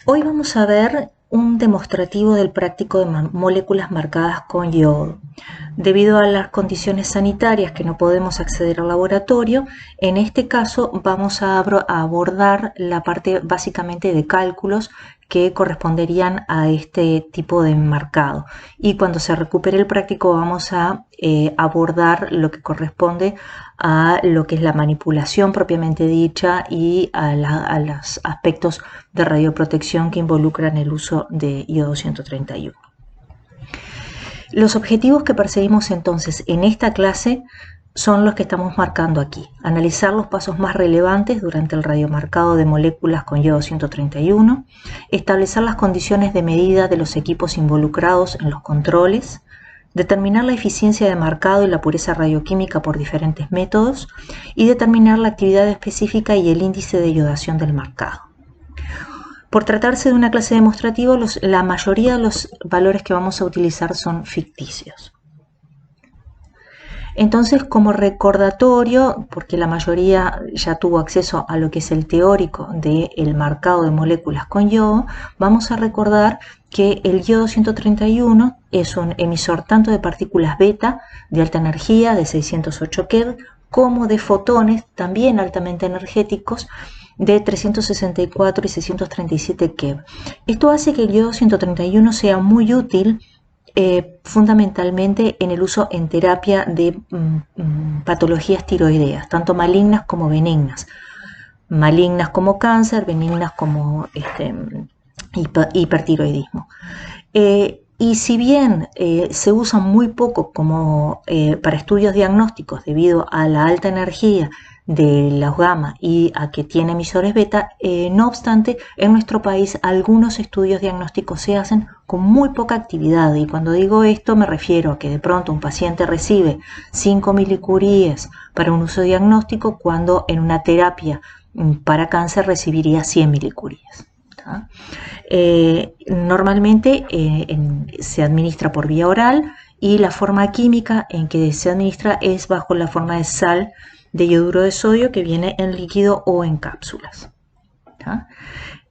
Hoy vamos a ver un demostrativo del práctico de moléculas marcadas con yodo. Debido a las condiciones sanitarias que no podemos acceder al laboratorio, en este caso vamos a abordar la parte básicamente de cálculos que corresponderían a este tipo de marcado. Y cuando se recupere el práctico vamos a abordar lo que corresponde a lo que es la manipulación propiamente dicha y a los aspectos de radioprotección que involucran el uso de yodo 131. Los objetivos que perseguimos entonces en esta clase son los que estamos marcando aquí. Analizar los pasos más relevantes durante el radiomarcado de moléculas con yodo 131, establecer las condiciones de medida de los equipos involucrados en los controles, determinar la eficiencia de marcado y la pureza radioquímica por diferentes métodos y determinar la actividad específica y el índice de iodación del marcado. Por tratarse de una clase demostrativa, la mayoría de los valores que vamos a utilizar son ficticios. Entonces, como recordatorio, porque la mayoría ya tuvo acceso a lo que es el teórico del marcado de moléculas con yodo, vamos a recordar que el yodo 131 es un emisor tanto de partículas beta de alta energía, de 608 keV, como de fotones, también altamente energéticos, de 364 y 637 keV. Esto hace que el yodo 131 sea muy útil fundamentalmente en el uso en terapia de patologías tiroideas, tanto malignas como benignas. Malignas como cáncer, benignas como hipertiroidismo. Y si bien se usa muy poco para estudios diagnósticos debido a la alta energía de los gamma y a que tiene emisores beta, no obstante, en nuestro país algunos estudios diagnósticos se hacen con muy poca actividad, y cuando digo esto me refiero a que de pronto un paciente recibe 5 milicuries para un uso diagnóstico cuando en una terapia para cáncer recibiría 100 milicuries. Normalmente se administra por vía oral y la forma química en que se administra es bajo la forma de sal de yoduro de sodio que viene en líquido o en cápsulas.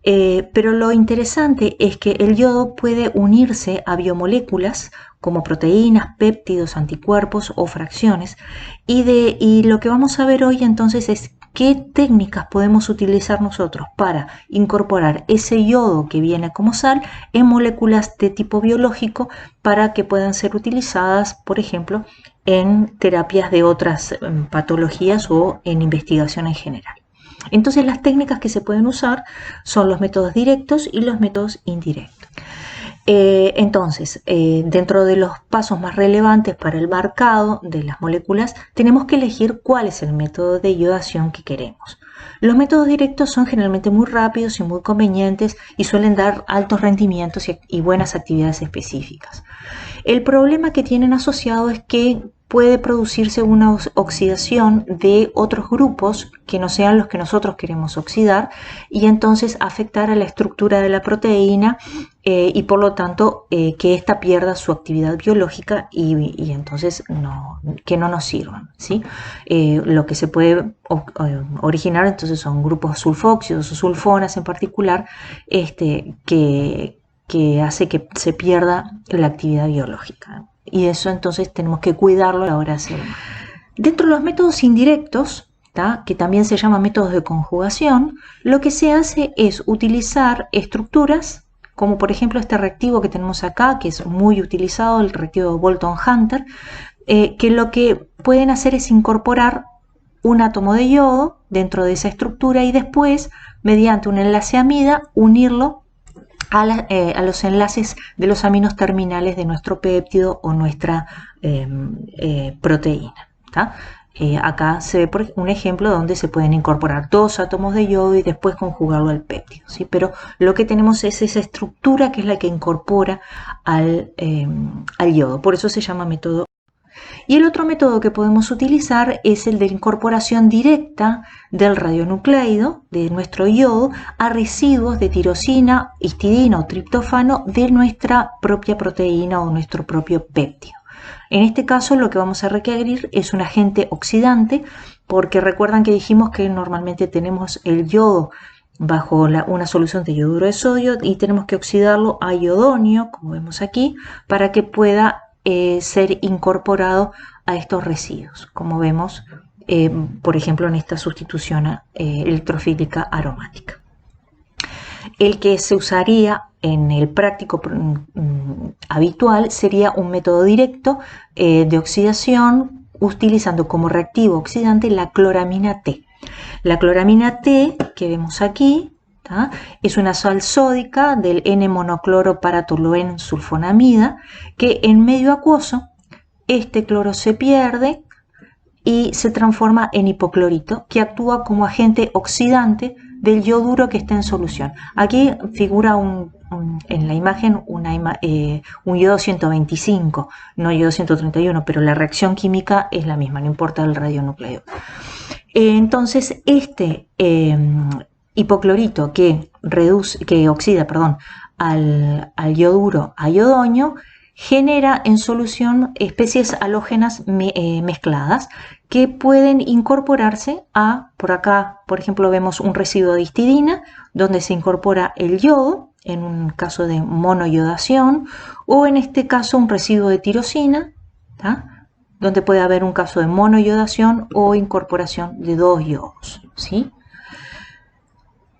Pero lo interesante es que el yodo puede unirse a biomoléculas como proteínas, péptidos, anticuerpos o fracciones, y lo que vamos a ver hoy entonces es qué técnicas podemos utilizar nosotros para incorporar ese yodo que viene como sal en moléculas de tipo biológico para que puedan ser utilizadas, por ejemplo, en terapias de otras patologías o en investigación en general. Entonces las técnicas que se pueden usar son los métodos directos y los métodos indirectos. Entonces, dentro de los pasos más relevantes para el marcado de las moléculas, tenemos que elegir cuál es el método de iodación que queremos. Los métodos directos son generalmente muy rápidos y muy convenientes y suelen dar altos rendimientos y buenas actividades específicas. El problema que tienen asociado es que puede producirse una oxidación de otros grupos que no sean los que nosotros queremos oxidar y entonces afectar a la estructura de la proteína y por lo tanto que ésta pierda su actividad biológica y entonces que no nos sirvan, ¿sí? Lo que se puede originar entonces son grupos sulfóxidos o sulfonas en particular que hace que se pierda la actividad biológica. Y eso entonces tenemos que cuidarlo a la hora de hacerlo. Dentro de los métodos indirectos, que también se llaman métodos de conjugación, lo que se hace es utilizar estructuras, como por ejemplo este reactivo que tenemos acá, que es muy utilizado, el reactivo Bolton-Hunter, que lo que pueden hacer es incorporar un átomo de yodo dentro de esa estructura y después, mediante un enlace amida, unirlo a los enlaces de los aminos terminales de nuestro péptido o nuestra proteína. Acá se ve por un ejemplo donde se pueden incorporar 2 átomos de yodo y después conjugarlo al péptido, ¿sí? Pero lo que tenemos es esa estructura que es la que incorpora al yodo, por eso se llama método. Y el otro método que podemos utilizar es el de incorporación directa del radionucleido de nuestro yodo a residuos de tirosina, histidina o triptófano de nuestra propia proteína o nuestro propio péptido. En este caso lo que vamos a requerir es un agente oxidante porque recuerdan que dijimos que normalmente tenemos el yodo bajo una solución de yoduro de sodio y tenemos que oxidarlo a iodonio, como vemos aquí, para que pueda ser incorporado a estos residuos, como vemos, por ejemplo, en esta sustitución electrofílica aromática. El que se usaría en el práctico habitual sería un método directo de oxidación utilizando como reactivo oxidante la cloramina T. La cloramina T que vemos aquí, ¿tá?, es una sal sódica del N-monocloroparatoluensulfonamida que en medio acuoso este cloro se pierde y se transforma en hipoclorito, que actúa como agente oxidante del yoduro que está en solución. Aquí figura en la imagen un yodo 125, no yodo 131, pero la reacción química es la misma, no importa el radionucleido. Entonces, este hipoclorito que oxida al yoduro a iodonio genera en solución especies halógenas mezcladas que pueden incorporarse por acá, por ejemplo, vemos un residuo de histidina donde se incorpora el yodo en un caso de monoyodación, o en este caso un residuo de tirosina, ¿tá?, donde puede haber un caso de monoyodación o incorporación de dos yodos, ¿sí?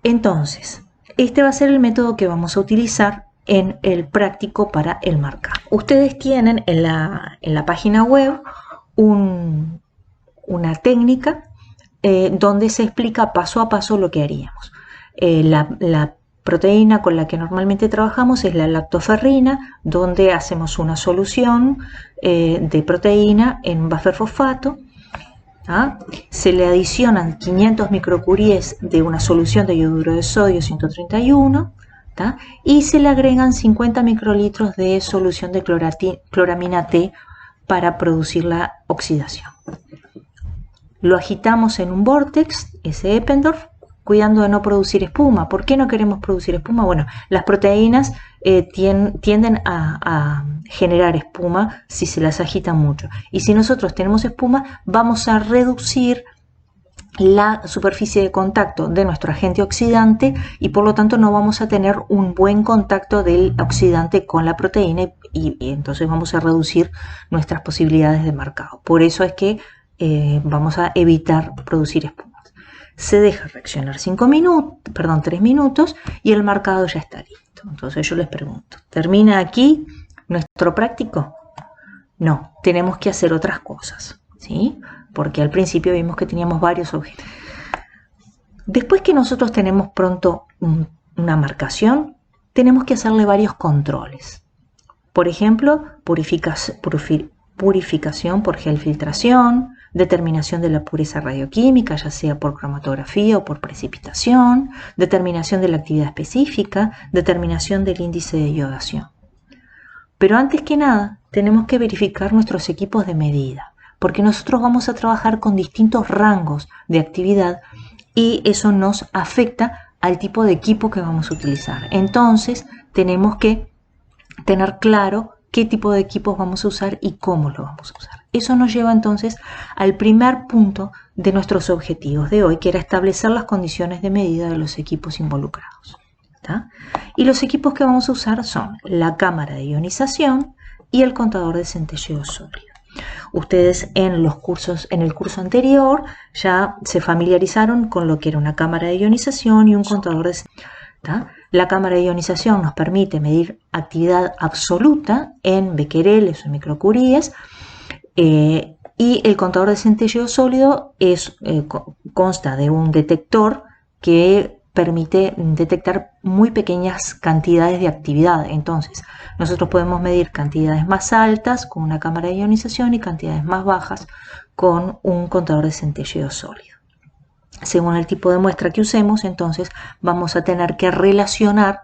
Entonces, este va a ser el método que vamos a utilizar en el práctico para el marcado. Ustedes tienen en la página web una técnica donde se explica paso a paso lo que haríamos. La proteína con la que normalmente trabajamos es la lactoferrina, donde hacemos una solución de proteína en buffer fosfato. Se le adicionan 500 microcuries de una solución de yoduro de sodio 131, y se le agregan 50 microlitros de solución de cloramina T para producir la oxidación. Lo agitamos en un vortex, ese Eppendorf, cuidando de no producir espuma. ¿Por qué no queremos producir espuma? Bueno, las proteínas tienden a generar espuma si se las agita mucho. Y si nosotros tenemos espuma, vamos a reducir la superficie de contacto de nuestro agente oxidante y por lo tanto no vamos a tener un buen contacto del oxidante con la proteína y entonces vamos a reducir nuestras posibilidades de marcado. Por eso es que vamos a evitar producir espumas. Se deja reaccionar 3 minutos y el marcado ya está listo. Entonces yo les pregunto, ¿termina aquí nuestro práctico? No, tenemos que hacer otras cosas, ¿sí? Porque al principio vimos que teníamos varios objetos. Después que nosotros tenemos pronto una marcación, tenemos que hacerle varios controles. Por ejemplo, purificación por gelfiltración, determinación de la pureza radioquímica, ya sea por cromatografía o por precipitación, determinación de la actividad específica, determinación del índice de iodación. Pero antes que nada, tenemos que verificar nuestros equipos de medida, porque nosotros vamos a trabajar con distintos rangos de actividad y eso nos afecta al tipo de equipo que vamos a utilizar. Entonces, tenemos que tener claro qué tipo de equipos vamos a usar y cómo lo vamos a usar. Eso nos lleva entonces al primer punto de nuestros objetivos de hoy, que era establecer las condiciones de medida de los equipos involucrados. ¿Tá? Y los equipos que vamos a usar son la cámara de ionización y el contador de centelleo sólido. Ustedes en el curso anterior ya se familiarizaron con lo que era una cámara de ionización y un contador de centelleo. La cámara de ionización nos permite medir actividad absoluta en becquereles o microcuries y el contador de centelleo sólido consta de un detector que permite detectar muy pequeñas cantidades de actividad. Entonces, nosotros podemos medir cantidades más altas con una cámara de ionización y cantidades más bajas con un contador de centelleo sólido. Según el tipo de muestra que usemos, entonces vamos a tener que relacionar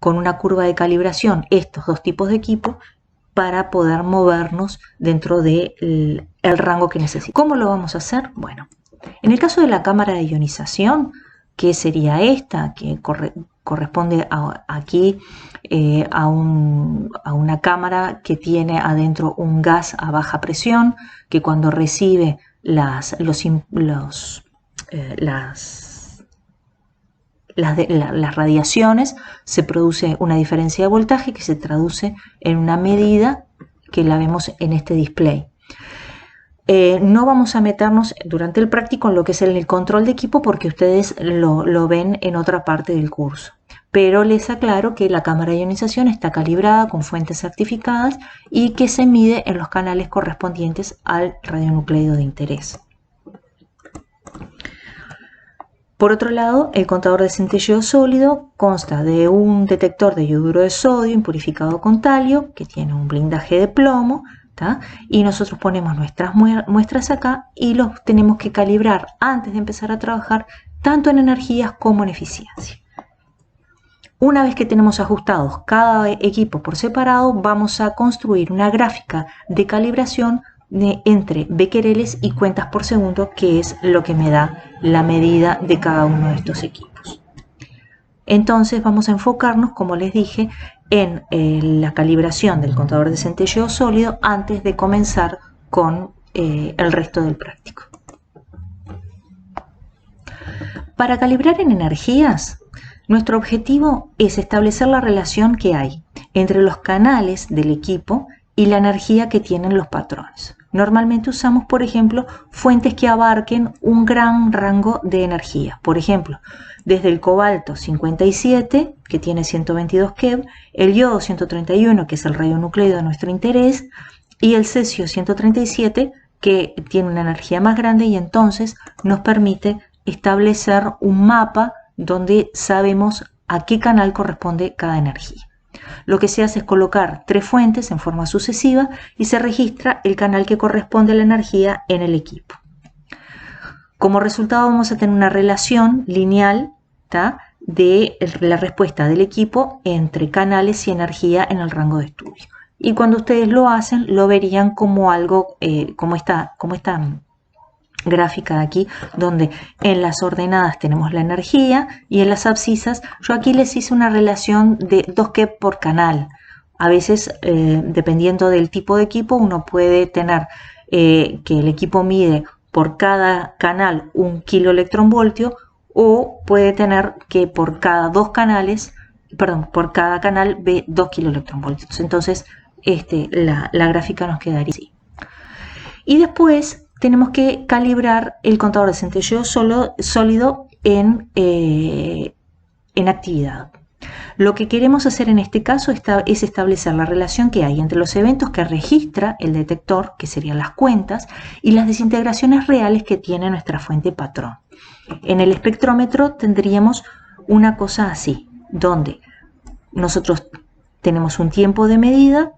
con una curva de calibración estos dos tipos de equipo para poder movernos dentro del rango que necesitamos. ¿Cómo lo vamos a hacer? Bueno, en el caso de la cámara de ionización, que sería esta, que corresponde aquí a una cámara que tiene adentro un gas a baja presión, que cuando recibe las radiaciones, se produce una diferencia de voltaje que se traduce en una medida que la vemos en este display. No vamos a meternos durante el práctico en lo que es el control de equipo porque ustedes lo ven en otra parte del curso. Pero les aclaro que la cámara de ionización está calibrada con fuentes certificadas y que se mide en los canales correspondientes al radionucleido de interés. Por otro lado, el contador de centelleo sólido consta de un detector de yoduro de sodio impurificado con talio que tiene un blindaje de plomo, ¿tá? Y nosotros ponemos nuestras muestras acá y los tenemos que calibrar antes de empezar a trabajar tanto en energías como en eficiencia. Una vez que tenemos ajustados cada equipo por separado, vamos a construir una gráfica de calibración entre becquereles y cuentas por segundo, que es lo que me da la medida de cada uno de estos equipos. Entonces vamos a enfocarnos, como les dije, en la calibración del contador de centelleo sólido antes de comenzar con el resto del práctico. Para calibrar en energías, nuestro objetivo es establecer la relación que hay entre los canales del equipo y la energía que tienen los patrones. Normalmente usamos, por ejemplo, fuentes que abarquen un gran rango de energía. Por ejemplo, desde el cobalto 57, que tiene 122 keV, el yodo 131, que es el radionucleido de nuestro interés, y el cesio 137, que tiene una energía más grande y entonces nos permite establecer un mapa donde sabemos a qué canal corresponde cada energía. Lo que se hace es colocar 3 fuentes en forma sucesiva y se registra el canal que corresponde a la energía en el equipo. Como resultado vamos a tener una relación lineal, ¿tá?, de la respuesta del equipo entre canales y energía en el rango de estudio. Y cuando ustedes lo hacen, lo verían como algo, como esta gráfica de aquí, donde en las ordenadas tenemos la energía y en las abscisas, yo aquí les hice una relación de 2 keV por canal. A veces, dependiendo del tipo de equipo, uno puede tener que el equipo mide por cada canal 1 kiloelectronvoltio, o puede tener que por cada por cada canal ve 2 kiloelectronvoltios. Entonces, la gráfica nos quedaría así. Y después tenemos que calibrar el contador de centelleo sólido en actividad. Lo que queremos hacer en este caso es establecer la relación que hay entre los eventos que registra el detector, que serían las cuentas, y las desintegraciones reales que tiene nuestra fuente patrón. En el espectrómetro tendríamos una cosa así, donde nosotros tenemos un tiempo de medida,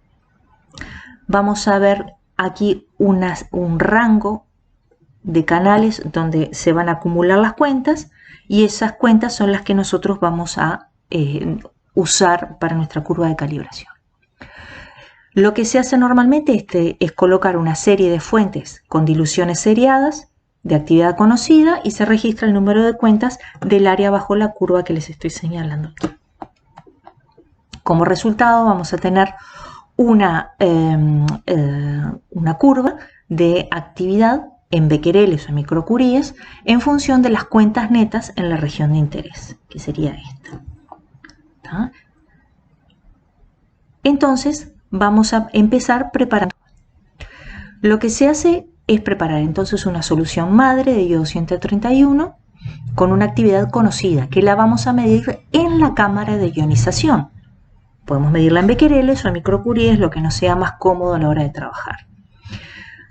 vamos a ver aquí un rango de canales donde se van a acumular las cuentas y esas cuentas son las que nosotros vamos a usar para nuestra curva de calibración. Lo que se hace normalmente es colocar una serie de fuentes con diluciones seriadas de actividad conocida y se registra el número de cuentas del área bajo la curva que les estoy señalando aquí. Como resultado vamos a tener una curva de actividad en becquereles o microcuries en función de las cuentas netas en la región de interés, que sería esta. ¿Tá? Entonces vamos a empezar preparando. Lo que se hace es preparar entonces una solución madre de yodo 131 con una actividad conocida que la vamos a medir en la cámara de ionización. Podemos medirla en becquereles o en microcuries, lo que nos sea más cómodo a la hora de trabajar.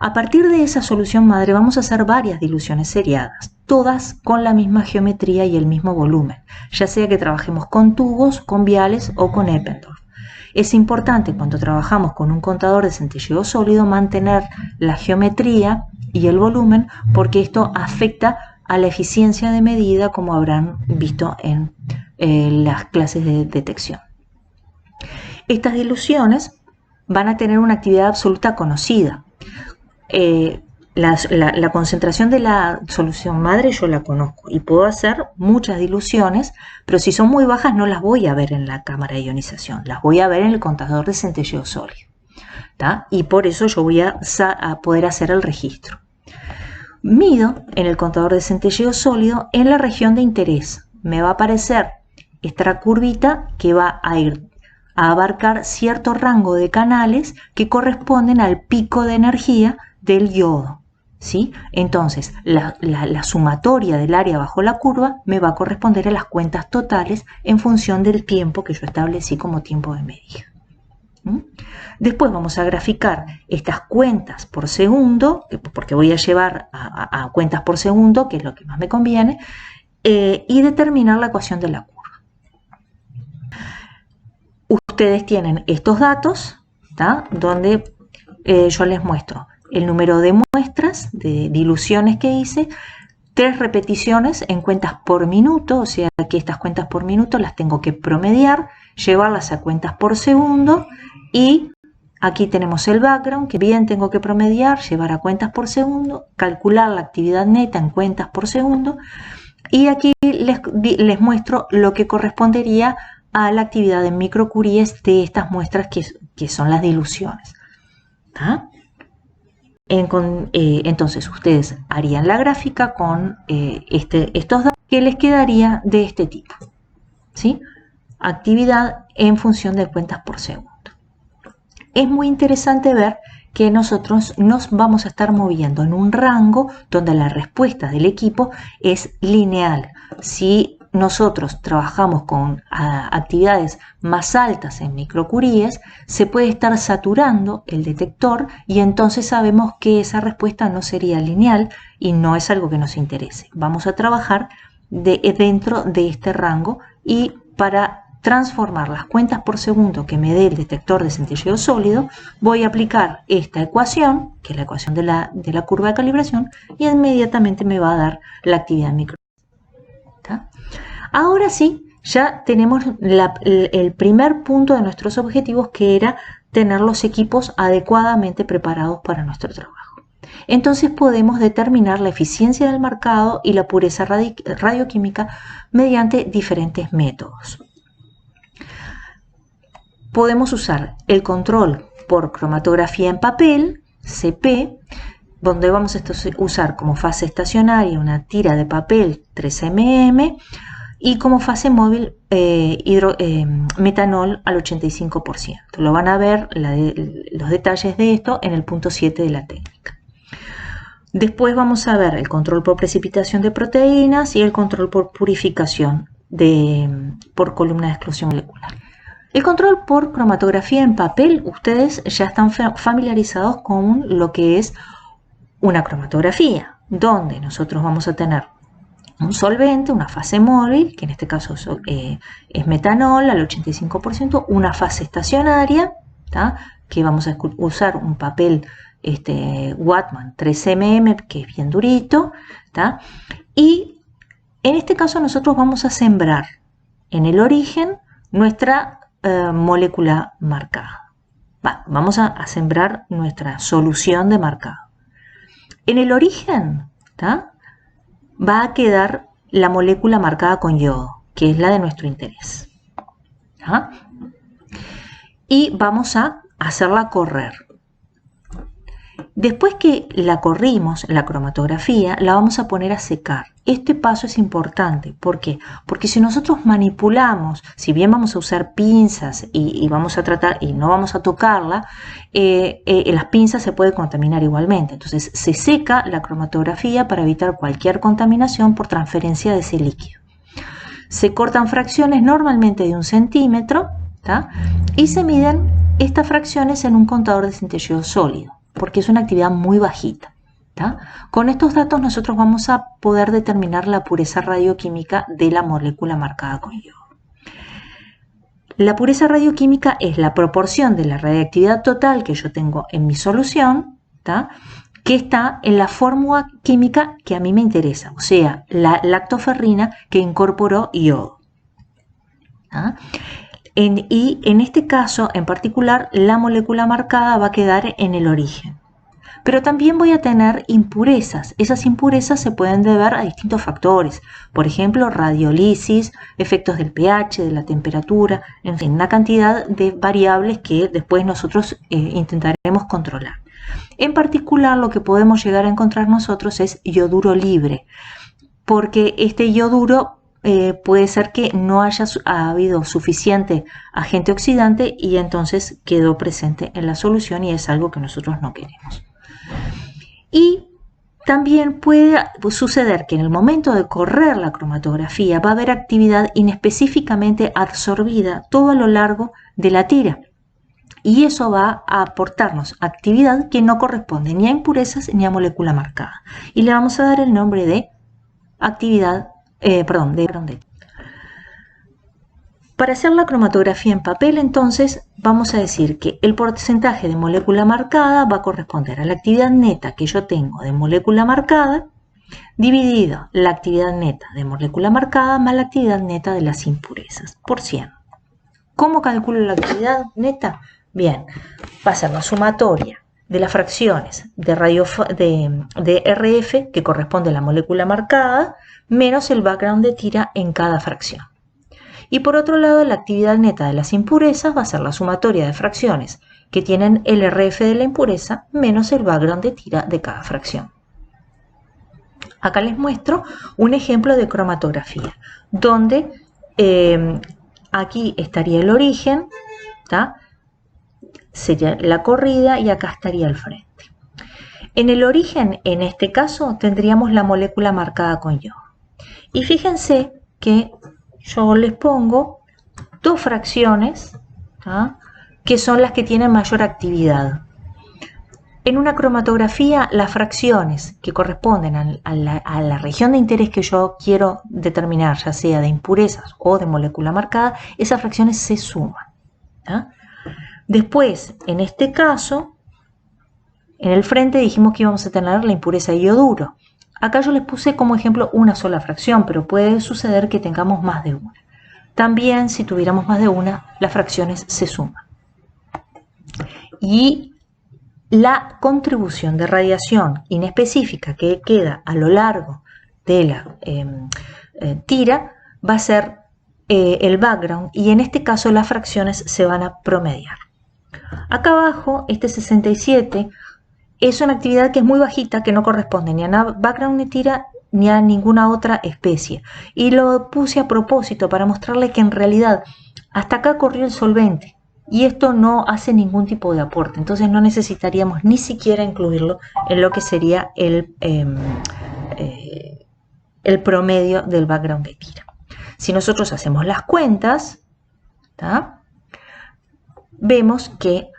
A partir de esa solución madre vamos a hacer varias diluciones seriadas, todas con la misma geometría y el mismo volumen, ya sea que trabajemos con tubos, con viales o con Eppendorf. Es importante cuando trabajamos con un contador de centelleo sólido mantener la geometría y el volumen porque esto afecta a la eficiencia de medida, como habrán visto en las clases de detección. Estas diluciones van a tener una actividad absoluta conocida. La concentración de la solución madre yo la conozco y puedo hacer muchas diluciones, pero si son muy bajas no las voy a ver en la cámara de ionización, las voy a ver en el contador de centelleo sólido, ¿tá? Y por eso yo voy a poder hacer el registro. Mido en el contador de centelleo sólido en la región de interés. Me va a aparecer esta curvita que va a ir a abarcar cierto rango de canales que corresponden al pico de energía del yodo, ¿sí? Entonces, la sumatoria del área bajo la curva me va a corresponder a las cuentas totales en función del tiempo que yo establecí como tiempo de medida. Después vamos a graficar estas cuentas por segundo, porque voy a llevar a cuentas por segundo, que es lo que más me conviene, y determinar la ecuación de la curva. Ustedes tienen estos datos, ¿tá? Donde yo les muestro el número de muestras, de diluciones que hice, 3 repeticiones en cuentas por minuto, o sea que estas cuentas por minuto las tengo que promediar, llevarlas a cuentas por segundo, y aquí tenemos el background que bien tengo que promediar, llevar a cuentas por segundo, calcular la actividad neta en cuentas por segundo, y aquí les muestro lo que correspondería a la actividad en microcuries de estas muestras que son las diluciones. ¿Ah? Entonces ustedes harían la gráfica con estos datos que les quedaría de este tipo, ¿sí? Actividad en función de cuentas por segundo. Es muy interesante ver que nosotros nos vamos a estar moviendo en un rango donde la respuesta del equipo es lineal. Si nosotros trabajamos con actividades más altas en microcuries, se puede estar saturando el detector y entonces sabemos que esa respuesta no sería lineal y no es algo que nos interese. Vamos a trabajar dentro de este rango, y para transformar las cuentas por segundo que me dé el detector de centelleo sólido, voy a aplicar esta ecuación, que es la ecuación de la curva de calibración, y inmediatamente me va a dar la actividad micro. Ahora sí, ya tenemos el primer punto de nuestros objetivos, que era tener los equipos adecuadamente preparados para nuestro trabajo. Entonces podemos determinar la eficiencia del marcado y la pureza radioquímica mediante diferentes métodos. Podemos usar el control por cromatografía en papel, CP, donde vamos a usar como fase estacionaria una tira de papel 3 mm y como fase móvil metanol al 85%. Lo van a ver los detalles de esto en el punto 7 de la técnica. Después vamos a ver el control por precipitación de proteínas y el control por purificación por columna de exclusión molecular. El control por cromatografía en papel, ustedes ya están familiarizados con lo que es una cromatografía, donde nosotros vamos a tener un solvente, una fase móvil, que en este caso es metanol al 85%, una fase estacionaria, ¿tá? Que vamos a usar un papel Whatman 3 mm, que es bien durito, ¿tá? Y en este caso nosotros vamos a sembrar en el origen nuestra molécula marcada. Vamos a sembrar nuestra solución de marcado. En el origen, ¿tá? Va a quedar la molécula marcada con yodo, que es la de nuestro interés. ¿Ah? Y vamos a hacerla correr. Después que la corrimos, la cromatografía, la vamos a poner a secar. Este paso es importante. ¿Por qué? Porque si nosotros manipulamos, si bien vamos a usar pinzas y vamos a tratar y no vamos a tocarla, las pinzas se pueden contaminar igualmente. Entonces se seca la cromatografía para evitar cualquier contaminación por transferencia de ese líquido. Se cortan fracciones normalmente de 1 centímetro, ¿tá? Y se miden estas fracciones en un contador de centelleo sólido, porque es una actividad muy bajita. ¿Tá? Con estos datos nosotros vamos a poder determinar la pureza radioquímica de la molécula marcada con yodo. La pureza radioquímica es la proporción de la radiactividad total que yo tengo en mi solución, ¿tá? Que está en la fórmula química que a mí me interesa, o sea, la lactoferrina que incorporó yodo. ¿Tá? Y en este caso en particular, la molécula marcada va a quedar en el origen. Pero también voy a tener impurezas. Esas impurezas se pueden deber a distintos factores. Por ejemplo, radiolisis, efectos del pH, de la temperatura, en fin, una cantidad de variables que después nosotros intentaremos controlar. En particular, lo que podemos llegar a encontrar nosotros es yoduro libre, porque este yoduro puede ser que no haya habido suficiente agente oxidante y entonces quedó presente en la solución y es algo que nosotros no queremos. Y también puede suceder que en el momento de correr la cromatografía va a haber actividad inespecíficamente absorbida todo a lo largo de la tira. Y eso va a aportarnos actividad que no corresponde ni a impurezas ni a molécula marcada. Y le vamos a dar el nombre de actividad, Para hacer la cromatografía en papel, entonces, vamos a decir que el porcentaje de molécula marcada va a corresponder a la actividad neta que yo tengo de molécula marcada, dividido la actividad neta de molécula marcada más la actividad neta de las impurezas, por 100. ¿Cómo calculo la actividad neta? Bien, va a ser la sumatoria de las fracciones de RF, que corresponde a la molécula marcada, menos el background de tira en cada fracción. Y por otro lado, la actividad neta de las impurezas va a ser la sumatoria de fracciones que tienen el RF de la impureza menos el background de tira de cada fracción. Acá les muestro un ejemplo de cromatografía, donde aquí estaría el origen, ¿tá? Sería la corrida y acá estaría el frente. En el origen, en este caso, tendríamos la molécula marcada con yodo. Y fíjense que yo les pongo dos fracciones, ¿tá? Que son las que tienen mayor actividad. En una cromatografía, las fracciones que corresponden a la región de interés que yo quiero determinar, ya sea de impurezas o de molécula marcada, esas fracciones se suman, ¿tá? Después, en este caso, en el frente dijimos que íbamos a tener la impureza de yoduro. Acá yo les puse como ejemplo una sola fracción, pero puede suceder que tengamos más de una. También, si tuviéramos más de una, las fracciones se suman. Y la contribución de radiación inespecífica que queda a lo largo de la tira va a ser el background, y en este caso las fracciones se van a promediar. Acá abajo, este 67 es una actividad que es muy bajita, que no corresponde ni a background de tira ni a ninguna otra especie. Y lo puse a propósito para mostrarle que en realidad hasta acá corrió el solvente y esto no hace ningún tipo de aporte. Entonces no necesitaríamos ni siquiera incluirlo en lo que sería el promedio del background de tira. Si nosotros hacemos las cuentas, ¿tá? Vemos que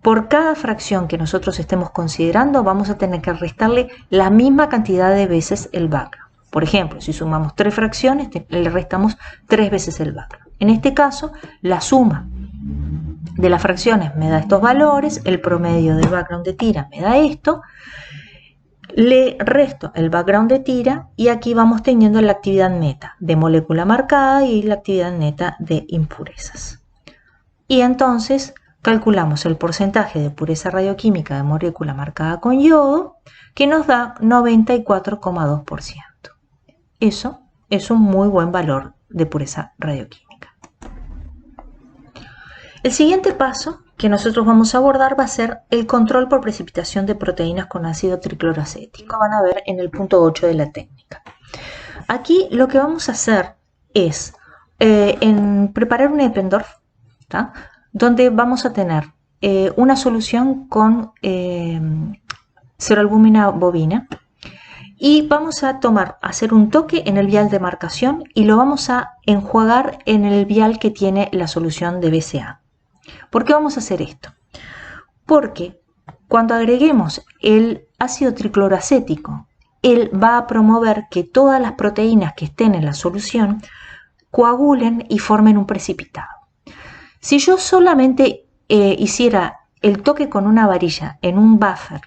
por cada fracción que nosotros estemos considerando vamos a tener que restarle la misma cantidad de veces el background. Por ejemplo, si sumamos 3 fracciones, le restamos 3 veces el background. En este caso, la suma de las fracciones me da estos valores, el promedio del background de tira me da esto, le resto el background de tira y aquí vamos teniendo la actividad neta de molécula marcada y la actividad neta de impurezas. Y entonces calculamos el porcentaje de pureza radioquímica de molécula marcada con yodo, que nos da 94,2%. Eso es un muy buen valor de pureza radioquímica. El siguiente paso que nosotros vamos a abordar va a ser el control por precipitación de proteínas con ácido tricloroacético. Lo van a ver en el punto 8 de la técnica. Aquí lo que vamos a hacer es preparar un Eppendorf, ¿tá? Donde vamos a tener una solución con ceroalbúmina bovina y vamos a hacer un toque en el vial de marcación y lo vamos a enjuagar en el vial que tiene la solución de BCA. ¿Por qué vamos a hacer esto? Porque cuando agreguemos el ácido tricloroacético, él va a promover que todas las proteínas que estén en la solución coagulen y formen un precipitado. Si yo solamente hiciera el toque con una varilla en un buffer,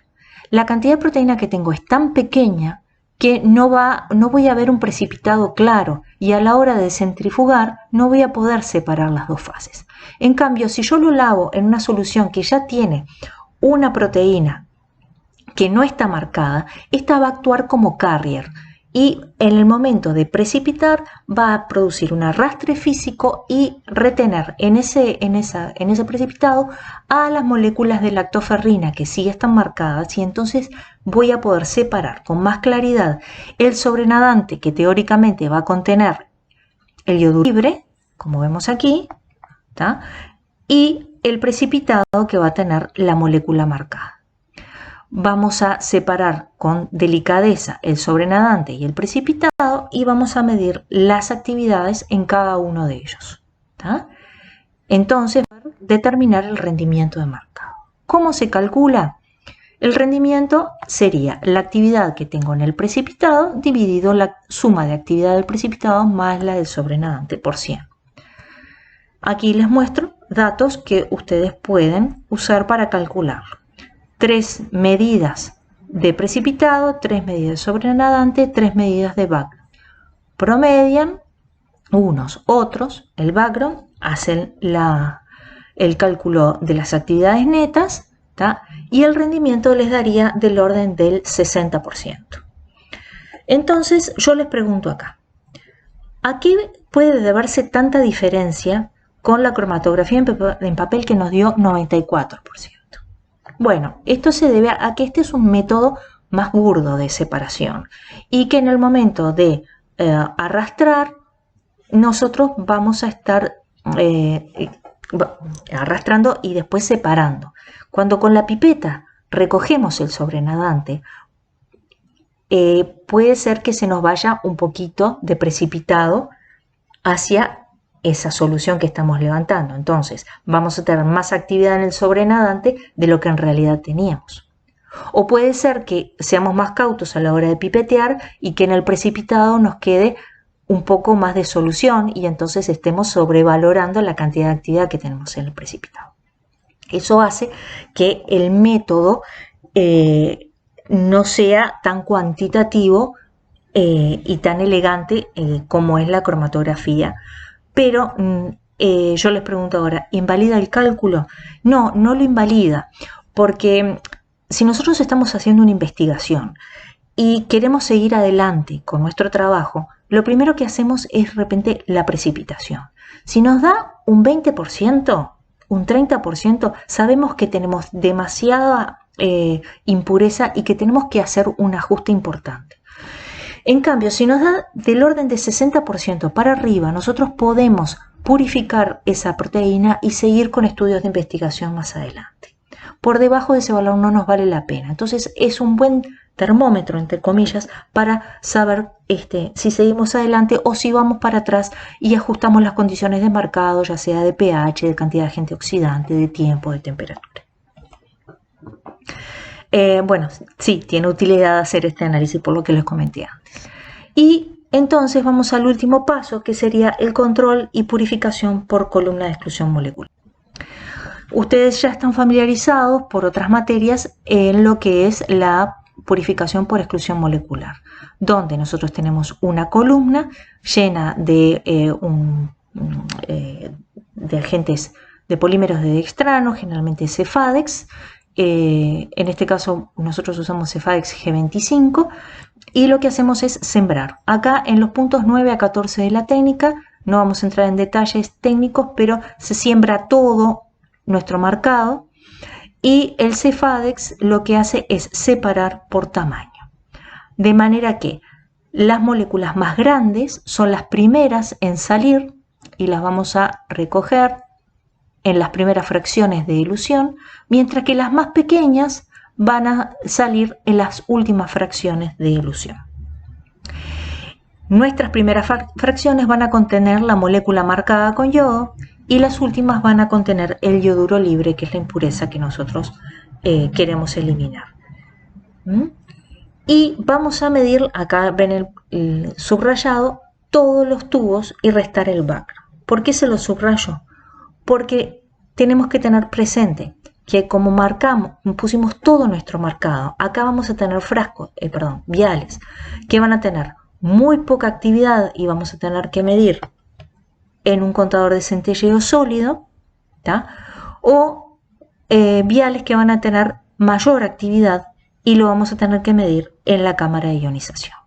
la cantidad de proteína que tengo es tan pequeña que no voy a ver un precipitado claro y a la hora de centrifugar no voy a poder separar las dos fases. En cambio, si yo lo lavo en una solución que ya tiene una proteína que no está marcada, esta va a actuar como carrier y en el momento de precipitar va a producir un arrastre físico y retener en ese precipitado a las moléculas de lactoferrina que sí están marcadas, y entonces voy a poder separar con más claridad el sobrenadante que teóricamente va a contener el yoduro libre, como vemos aquí, ¿tá? Y el precipitado que va a tener la molécula marcada. Vamos a separar con delicadeza el sobrenadante y el precipitado y vamos a medir las actividades en cada uno de ellos, ¿tá? Entonces, determinar el rendimiento de marcado. ¿Cómo se calcula? El rendimiento sería la actividad que tengo en el precipitado dividido la suma de actividad del precipitado más la del sobrenadante por 100. Aquí les muestro datos que ustedes pueden usar para calcularlo. 3 medidas de precipitado, 3 medidas de sobrenadante, 3 medidas de background. Promedian unos, otros, el background, hacen el cálculo de las actividades netas, ¿tá? Y el rendimiento les daría del orden del 60%. Entonces yo les pregunto acá, ¿a qué puede deberse tanta diferencia con la cromatografía en papel que nos dio 94%? Bueno, esto se debe a que este es un método más burdo de separación y que en el momento de arrastrar, nosotros vamos a estar arrastrando y después separando. Cuando con la pipeta recogemos el sobrenadante, puede ser que se nos vaya un poquito de precipitado hacia esa solución que estamos levantando. Entonces vamos a tener más actividad en el sobrenadante de lo que en realidad teníamos. O puede ser que seamos más cautos a la hora de pipetear y que en el precipitado nos quede un poco más de solución y entonces estemos sobrevalorando la cantidad de actividad que tenemos en el precipitado. Eso hace que el método no sea tan cuantitativo y tan elegante como es la cromatografía. Pero yo les pregunto ahora, ¿invalida el cálculo? No, no lo invalida, porque si nosotros estamos haciendo una investigación y queremos seguir adelante con nuestro trabajo, lo primero que hacemos es de repente la precipitación. Si nos da un 20%, un 30%, sabemos que tenemos demasiada impureza y que tenemos que hacer un ajuste importante. En cambio, si nos da del orden de 60% para arriba, nosotros podemos purificar esa proteína y seguir con estudios de investigación más adelante. Por debajo de ese valor no nos vale la pena. Entonces es un buen termómetro, entre comillas, para saber si seguimos adelante o si vamos para atrás y ajustamos las condiciones de marcado, ya sea de pH, de cantidad de agente oxidante, de tiempo, de temperatura. Bueno, sí, tiene utilidad hacer este análisis por lo que les comenté antes. Y entonces vamos al último paso, que sería el control y purificación por columna de exclusión molecular. Ustedes ya están familiarizados por otras materias en lo que es la purificación por exclusión molecular, donde nosotros tenemos una columna llena de agentes de polímeros de dextrano, generalmente Cefadex. En este caso nosotros usamos Cefadex G25 y lo que hacemos es sembrar. Acá en los puntos 9 a 14 de la técnica, no vamos a entrar en detalles técnicos, pero se siembra todo nuestro marcado y el Cefadex lo que hace es separar por tamaño. De manera que las moléculas más grandes son las primeras en salir y las vamos a recoger en las primeras fracciones de dilución, mientras que las más pequeñas van a salir en las últimas fracciones de dilución. Nuestras primeras fracciones van a contener la molécula marcada con yodo y las últimas van a contener el yoduro libre, que es la impureza que nosotros queremos eliminar. Y vamos a medir, acá ven el subrayado, todos los tubos y restar el background. ¿Por qué se lo subrayo? Porque tenemos que tener presente que como marcamos, pusimos todo nuestro marcado, acá vamos a tener viales que van a tener muy poca actividad y vamos a tener que medir en un contador de centelleo sólido, ¿tá? O viales que van a tener mayor actividad y lo vamos a tener que medir en la cámara de ionización.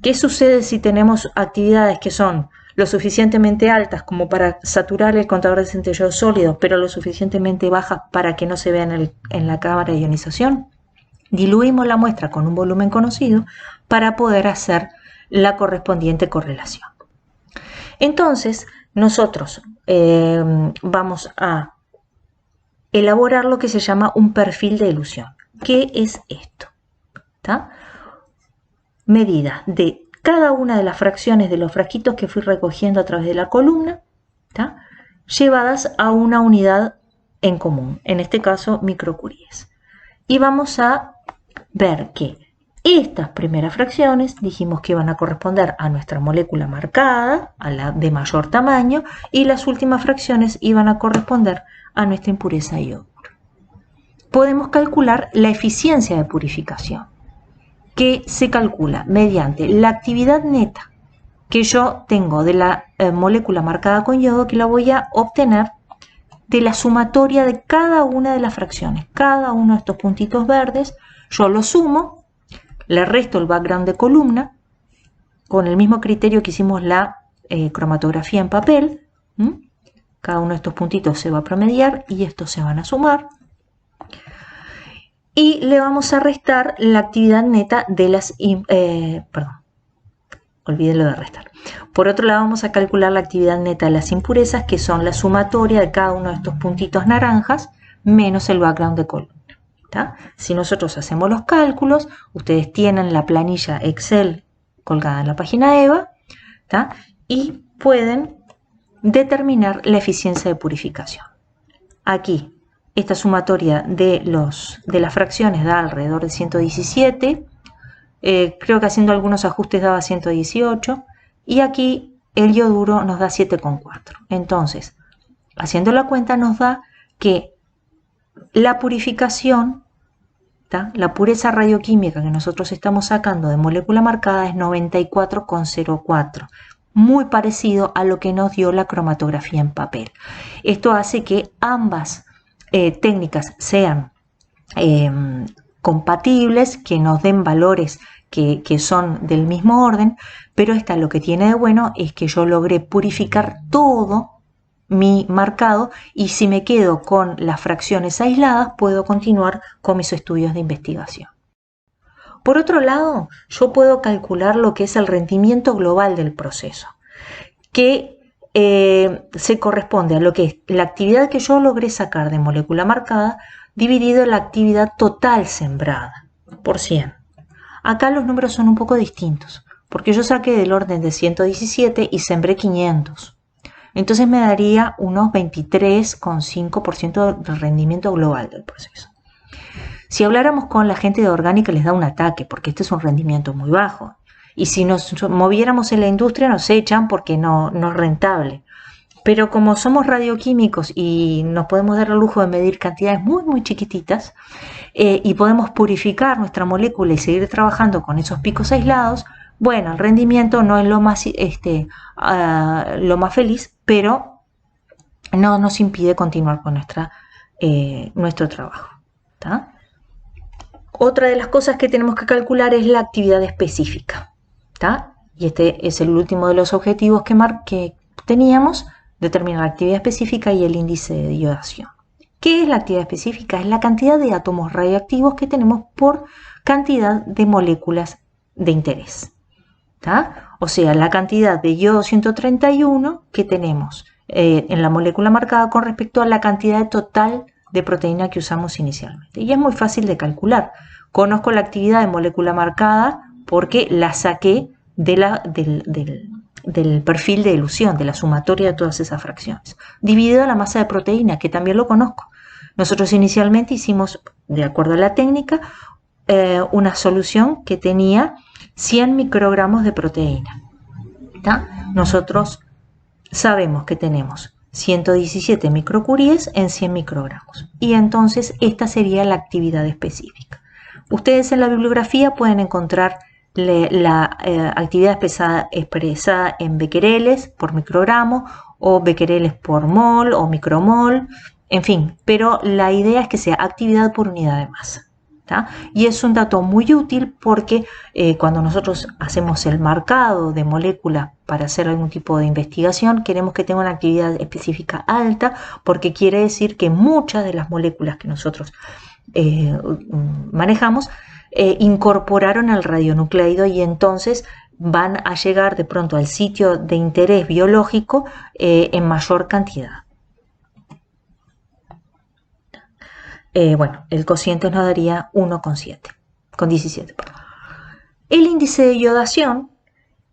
¿Qué sucede si tenemos actividades que son lo suficientemente altas como para saturar el contador de centellado sólido, pero lo suficientemente bajas para que no se vea en la cámara de ionización? Diluimos la muestra con un volumen conocido para poder hacer la correspondiente correlación. Entonces, nosotros vamos a elaborar lo que se llama un perfil de elusión. ¿Qué es esto? ¿Tá? Medida de cada una de las fracciones de los frasquitos que fui recogiendo a través de la columna, ¿tá? Llevadas a una unidad en común, en este caso microcuries. Y vamos a ver que estas primeras fracciones dijimos que iban a corresponder a nuestra molécula marcada, a la de mayor tamaño, y las últimas fracciones iban a corresponder a nuestra impureza iodo. Podemos calcular la eficiencia de purificación, que se calcula mediante la actividad neta que yo tengo de la molécula marcada con yodo, que la voy a obtener de la sumatoria de cada una de las fracciones. Cada uno de estos puntitos verdes, yo lo sumo, le resto el background de columna, con el mismo criterio que hicimos la cromatografía en papel. Cada uno de estos puntitos se va a promediar y estos se van a sumar. Y le vamos a restar la actividad neta de las... olvídenlo de restar. Por otro lado, vamos a calcular la actividad neta de las impurezas, que son la sumatoria de cada uno de estos puntitos naranjas, menos el background de columna. ¿Tá? Si nosotros hacemos los cálculos, ustedes tienen la planilla Excel colgada en la página EVA, ¿tá? Y pueden determinar la eficiencia de purificación. Aquí, esta sumatoria de las fracciones da alrededor de 117, creo que haciendo algunos ajustes daba 118, y aquí el yoduro nos da 7,4. Entonces, haciendo la cuenta nos da que la purificación, ¿tá? La pureza radioquímica que nosotros estamos sacando de molécula marcada es 94,04, muy parecido a lo que nos dio la cromatografía en papel. Esto hace que ambas técnicas sean compatibles, que nos den valores que son del mismo orden, pero esta lo que tiene de bueno es que yo logré purificar todo mi marcado, y si me quedo con las fracciones aisladas puedo continuar con mis estudios de investigación. Por otro lado, yo puedo calcular lo que es el rendimiento global del proceso, que se corresponde a lo que es la actividad que yo logré sacar de molécula marcada dividido en la actividad total sembrada por 100. Acá los números son un poco distintos, porque yo saqué del orden de 117 y sembré 500. Entonces me daría unos 23,5% de rendimiento global del proceso. Si habláramos con la gente de orgánica les da un ataque, porque este es un rendimiento muy bajo. Y si nos moviéramos en la industria nos echan porque no es rentable. Pero como somos radioquímicos y nos podemos dar el lujo de medir cantidades muy, muy chiquititas, y podemos purificar nuestra molécula y seguir trabajando con esos picos aislados, bueno, el rendimiento no es lo más feliz, pero no nos impide continuar con nuestro trabajo. ¿Tá? Otra de las cosas que tenemos que calcular es la actividad específica. ¿Tá? Y este es el último de los objetivos que teníamos, determinar la actividad específica y el índice de iodación. ¿Qué es la actividad específica? Es la cantidad de átomos radioactivos que tenemos por cantidad de moléculas de interés. ¿Tá? O sea, la cantidad de yodo 131 que tenemos en la molécula marcada con respecto a la cantidad total de proteína que usamos inicialmente. Y es muy fácil de calcular. Conozco la actividad de molécula marcada porque la saqué del perfil de elusión, de la sumatoria de todas esas fracciones, dividido a la masa de proteína, que también lo conozco. Nosotros inicialmente hicimos, de acuerdo a la técnica, una solución que tenía 100 microgramos de proteína. ¿Tá? Nosotros sabemos que tenemos 117 microcuries en 100 microgramos. Y entonces esta sería la actividad específica. Ustedes en la bibliografía pueden encontrar la actividad expresada en becquereles por microgramo, o becquereles por mol o micromol, en fin, pero la idea es que sea actividad por unidad de masa. ¿tá? Y es un dato muy útil porque cuando nosotros hacemos el marcado de moléculas para hacer algún tipo de investigación, queremos que tenga una actividad específica alta, porque quiere decir que muchas de las moléculas que nosotros manejamos incorporaron el radionucleido y entonces van a llegar de pronto al sitio de interés biológico en mayor cantidad. Bueno, el cociente nos daría 1,17. El índice de iodación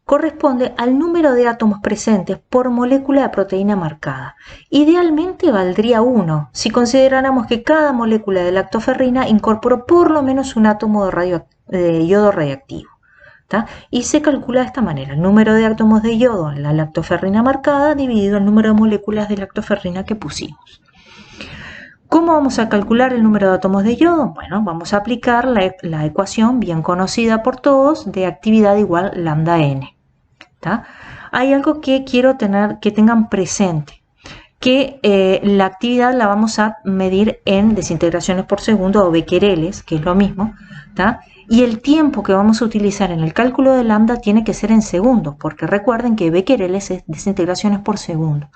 corresponde al número de átomos presentes por molécula de proteína marcada. Idealmente valdría 1 si consideráramos que cada molécula de lactoferrina incorporó por lo menos un átomo de yodo radioactivo. ¿tá? Y se calcula de esta manera: el número de átomos de yodo en la lactoferrina marcada dividido el número de moléculas de lactoferrina que pusimos. ¿Cómo vamos a calcular el número de átomos de yodo? Bueno, vamos a aplicar la ecuación bien conocida por todos de actividad igual lambda n. ¿tá? Hay algo que quiero que tengan presente, que la actividad la vamos a medir en desintegraciones por segundo o becquereles, que es lo mismo, ¿tá? Y el tiempo que vamos a utilizar en el cálculo de lambda tiene que ser en segundos, porque recuerden que becquereles es desintegraciones por segundo.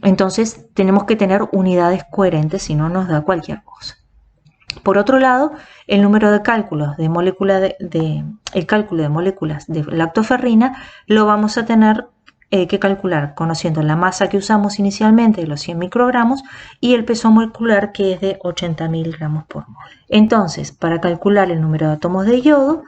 Entonces tenemos que tener unidades coherentes, si no nos da cualquier cosa. Por otro lado, el número de cálculos de el cálculo de moléculas de lactoferrina lo vamos a tener que calcular conociendo la masa que usamos inicialmente de los 100 microgramos y el peso molecular, que es de 80.000 gramos por mol. Entonces, para calcular el número de átomos de yodo,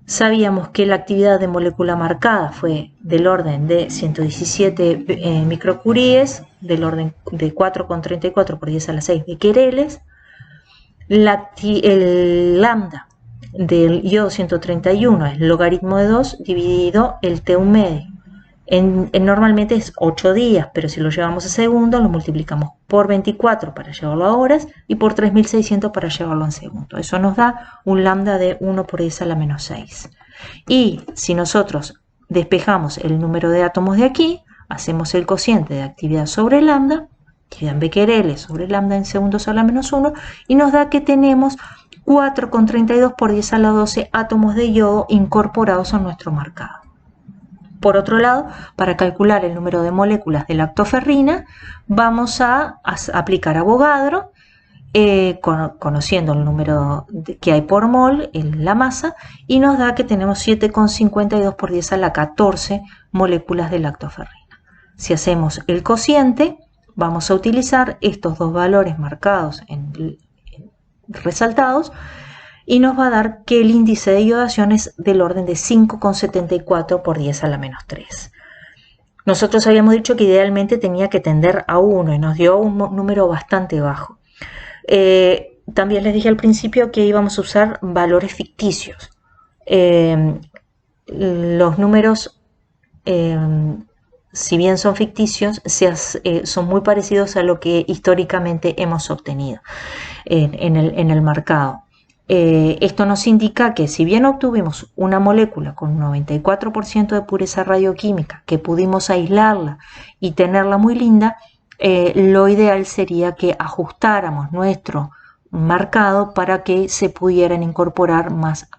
sabíamos que la actividad de molécula marcada fue del orden de 117 microcuries, del orden de 4,34 por 10 a la 6 becquereles. El lambda del yodo 131 es logaritmo de 2 dividido el T1 medio. Normalmente es 8 días, pero si lo llevamos a segundos, lo multiplicamos por 24 para llevarlo a horas y por 3600 para llevarlo en segundos. Eso nos da un lambda de 1 por 10 a la menos 6. Y si nosotros despejamos el número de átomos de aquí, hacemos el cociente de actividad sobre lambda, actividad en becquereles sobre lambda en segundos a la menos 1, y nos da que tenemos 4,32 por 10 a la 12 átomos de yodo incorporados en nuestro marcado. Por otro lado, para calcular el número de moléculas de lactoferrina, vamos a aplicar Avogadro, conociendo el número que hay por mol en la masa, y nos da que tenemos 7,52 por 10 a la 14 moléculas de lactoferrina. Si hacemos el cociente, vamos a utilizar estos dos valores marcados resaltados, y nos va a dar que el índice de iodación es del orden de 5,74 por 10 a la menos 3. Nosotros habíamos dicho que idealmente tenía que tender a 1 y nos dio un número bastante bajo. También les dije al principio que íbamos a usar valores ficticios. Los números, si bien son ficticios, son muy parecidos a lo que históricamente hemos obtenido en el marcado. Esto nos indica que si bien obtuvimos una molécula con un 94% de pureza radioquímica, que pudimos aislarla y tenerla muy linda, lo ideal sería que ajustáramos nuestro marcado para que se pudieran incorporar más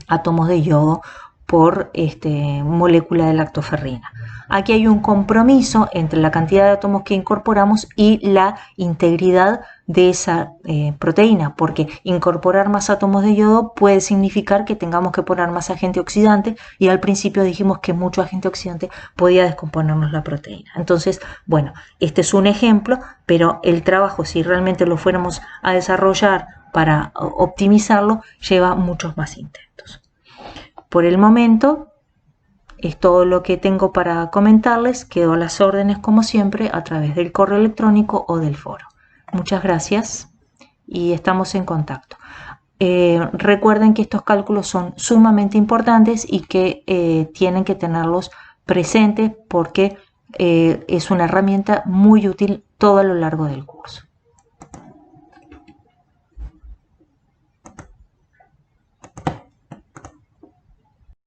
átomos de yodo por molécula de lactoferrina. Aquí hay un compromiso entre la cantidad de átomos que incorporamos y la integridad de esa proteína, porque incorporar más átomos de yodo puede significar que tengamos que poner más agente oxidante, y al principio dijimos que mucho agente oxidante podía descomponernos la proteína. Entonces, bueno, este es un ejemplo, pero el trabajo, si realmente lo fuéramos a desarrollar para optimizarlo, lleva muchos más intentos. Por el momento es todo lo que tengo para comentarles. Quedo a las órdenes, como siempre, a través del correo electrónico o del foro. Muchas gracias y estamos en contacto. Recuerden que estos cálculos son sumamente importantes y que tienen que tenerlos presentes, porque es una herramienta muy útil todo a lo largo del curso.